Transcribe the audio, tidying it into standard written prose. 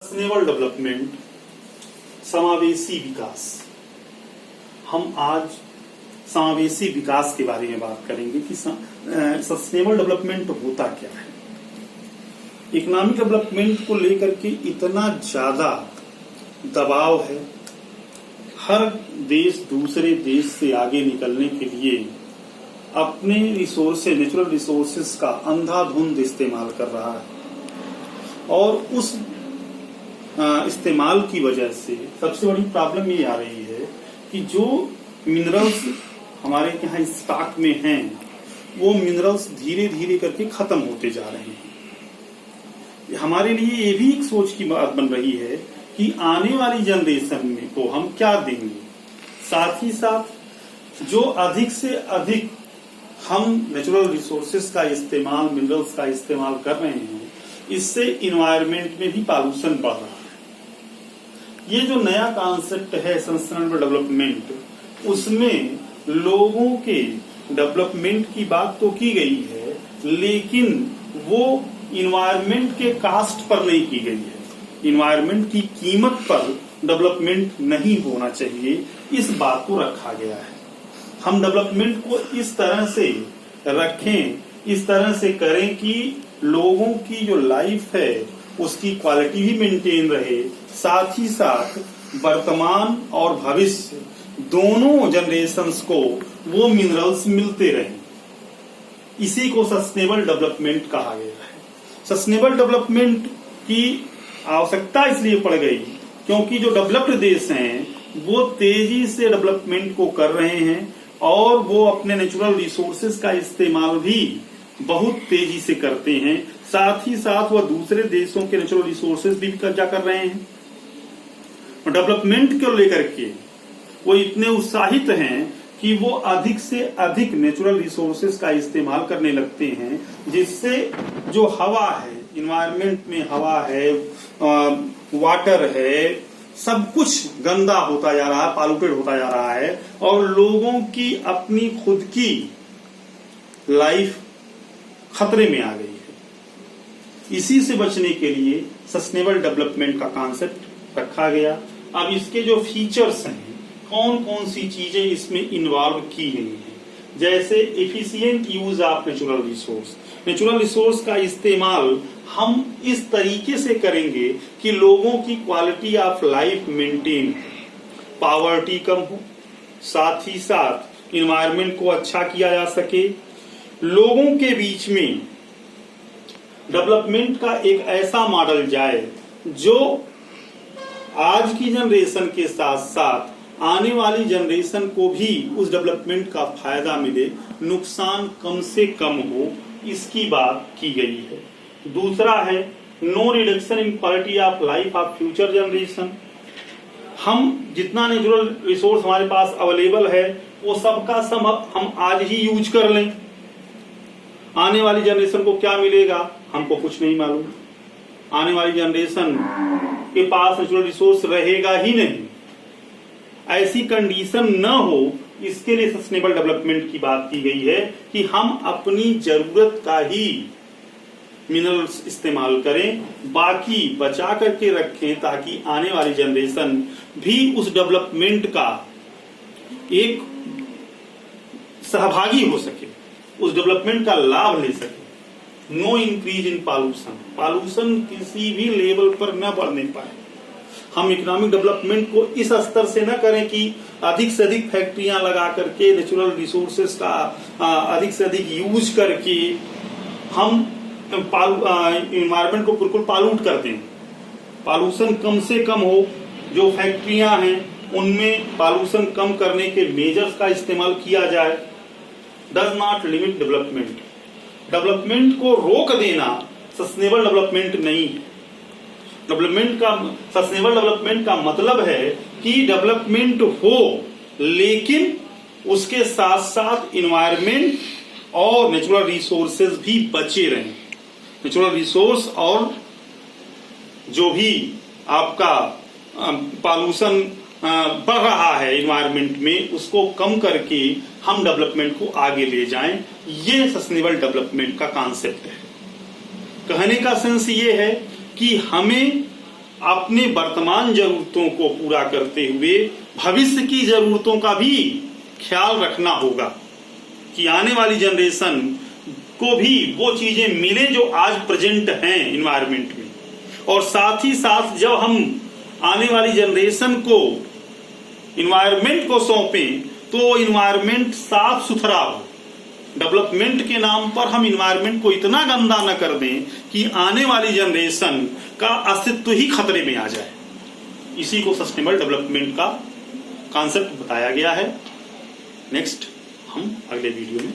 Sustainable development, समावेशी विकास। हम आज समावेशी विकास के बारे में बात करेंगे कि सस्टेनेबल डेवलपमेंट होता क्या है। इकोनॉमिक डेवलपमेंट को लेकर के इतना ज्यादा दबाव है, हर देश दूसरे देश से आगे निकलने के लिए अपने रिसोर्सेज, नेचुरल रिसोर्सेज का अंधाधुंध इस्तेमाल कर रहा है और उस इस्तेमाल की वजह से सबसे बड़ी प्रॉब्लम ये आ रही है कि जो मिनरल्स हमारे यहाँ स्टॉक में हैं, वो मिनरल्स धीरे धीरे करके खत्म होते जा रहे हैं। हमारे लिए ये भी एक सोच की बात बन रही है कि आने वाली जनरेशन में को हम क्या देंगे। साथ ही साथ जो अधिक से अधिक हम नेचुरल रिसोर्सेज का इस्तेमाल, मिनरल्स का इस्तेमाल कर रहे हैं, इससे इन्वायरमेंट में भी पॉल्यूशन बढ़ रहा है। ये जो नया कॉन्सेप्ट है सस्टेनेबल डेवलपमेंट, उसमें लोगों के डेवलपमेंट की बात तो की गई है, लेकिन वो इन्वायरमेंट के कास्ट पर नहीं की गई है। इन्वायरमेंट की कीमत पर डेवलपमेंट नहीं होना चाहिए, इस बात को रखा गया है। हम डेवलपमेंट को इस तरह से रखें, इस तरह से करें कि लोगों की जो लाइफ है उसकी क्वालिटी भी मेंटेन रहे, साथ ही साथ वर्तमान और भविष्य दोनों जनरेशन्स को वो मिनरल्स मिलते रहें। इसी को सस्टेनेबल डेवलपमेंट कहा गया है। सस्टेनेबल डेवलपमेंट की आवश्यकता इसलिए पड़ गई क्योंकि जो डेवलप्ड देश हैं वो तेजी से डेवलपमेंट को कर रहे हैं और वो अपने नेचुरल रिसोर्सेज का इस्तेमाल भी बहुत तेजी से करते हैं। साथ ही साथ वह दूसरे देशों के नेचुरल रिसोर्सेज भी कब्जा कर रहे हैं। डेवलपमेंट को लेकर के वो इतने उत्साहित हैं कि वो अधिक से अधिक नेचुरल रिसोर्सेज का इस्तेमाल करने लगते हैं, जिससे जो हवा है, इन्वायरमेंट में हवा है, वाटर है, सब कुछ गंदा होता जा रहा है, पॉल्यूटेड होता जा रहा है और लोगों की अपनी खुद की लाइफ खतरे में आ गई है। इसी से बचने के लिए सस्टेनेबल डेवलपमेंट का कॉन्सेप्ट रखा गया। अब इसके जो फीचर्स हैं, कौन कौन सी चीजें इसमें इन्वॉल्व की गई हैं, जैसे efficient use of natural resource. Natural resource का इस्तेमाल हम इस तरीके से करेंगे कि लोगों की क्वालिटी ऑफ लाइफ मेंटेन हो, पॉवर्टी कम हो, साथ ही साथ इन्वायरमेंट को अच्छा किया जा सके। लोगों के बीच में डेवलपमेंट का एक ऐसा मॉडल जाए जो आज की जनरेशन के साथ साथ आने वाली जनरेशन को भी उस डेवलपमेंट का फायदा मिले, नुकसान कम से कम हो, इसकी बात की गई है। दूसरा है no reduction in quality of life of future generation. हम जितना नेचुरल रिसोर्स हमारे पास अवेलेबल है वो सबका सब हम आज ही यूज कर लें। आने वाली जनरेशन को क्या मिलेगा हमको कुछ नहीं मालूम। आने वाली जनरेशन के पास नेचुरल रिसोर्स रहेगा ही नहीं। ऐसी कंडीशन न हो, इसके लिए सस्टेनेबल डेवलपमेंट की बात की गई है कि हम अपनी जरूरत का ही मिनरल्स इस्तेमाल करें, बाकी बचा करके रखें ताकि आने वाली जनरेशन भी उस डेवलपमेंट का एक सहभागी हो सके, उस डेवलपमेंट का लाभ ले सके। No increase in pollution, pollution किसी भी लेवल पर न बढ़ने पाए। हम इकोनॉमिक डेवलपमेंट को इस स्तर से न करें कि अधिक से अधिक फैक्ट्रियां लगा करके नेचुरल रिसोर्सेज का अधिक से अधिक यूज करके हम इन्वायरमेंट को बिल्कुल पॉल्यूट करते हैं। पॉल्यूशन कम से कम हो, जो फैक्ट्रियां हैं उनमें पॉल्यूशन कम करने के मेजर्स का इस्तेमाल किया जाए। Does not limit development, development को रोक देना सस्टेनेबल डेवलपमेंट नहीं है। सस्टेनेबल डेवलपमेंट का मतलब है कि डेवलपमेंट हो लेकिन उसके साथ साथ इन्वायरमेंट और नेचुरल रिसोर्सेज भी बचे रहें। नेचुरल रिसोर्स और जो भी आपका पॉल्यूशन बढ़ रहा है इन्वायरमेंट में, उसको कम करके हम डेवलपमेंट को आगे ले जाएं। ये सस्टेनेबल डेवलपमेंट का कॉन्सेप्ट है। कहने का सेंस ये है कि हमें अपने वर्तमान जरूरतों को पूरा करते हुए भविष्य की जरूरतों का भी ख्याल रखना होगा कि आने वाली जनरेशन को भी वो चीजें मिले जो आज प्रेजेंट हैं इन्वायरमेंट में। और साथ ही साथ जब हम आने वाली जनरेशन को इन्वायरमेंट को सौंपें तो इन्वायरमेंट साफ सुथरा हो। डेवलपमेंट के नाम पर हम इन्वायरमेंट को इतना गंदा न कर दें कि आने वाली जनरेशन का अस्तित्व ही खतरे में आ जाए। इसी को सस्टेनेबल डेवलपमेंट का कॉन्सेप्ट बताया गया है। नेक्स्ट हम अगले वीडियो में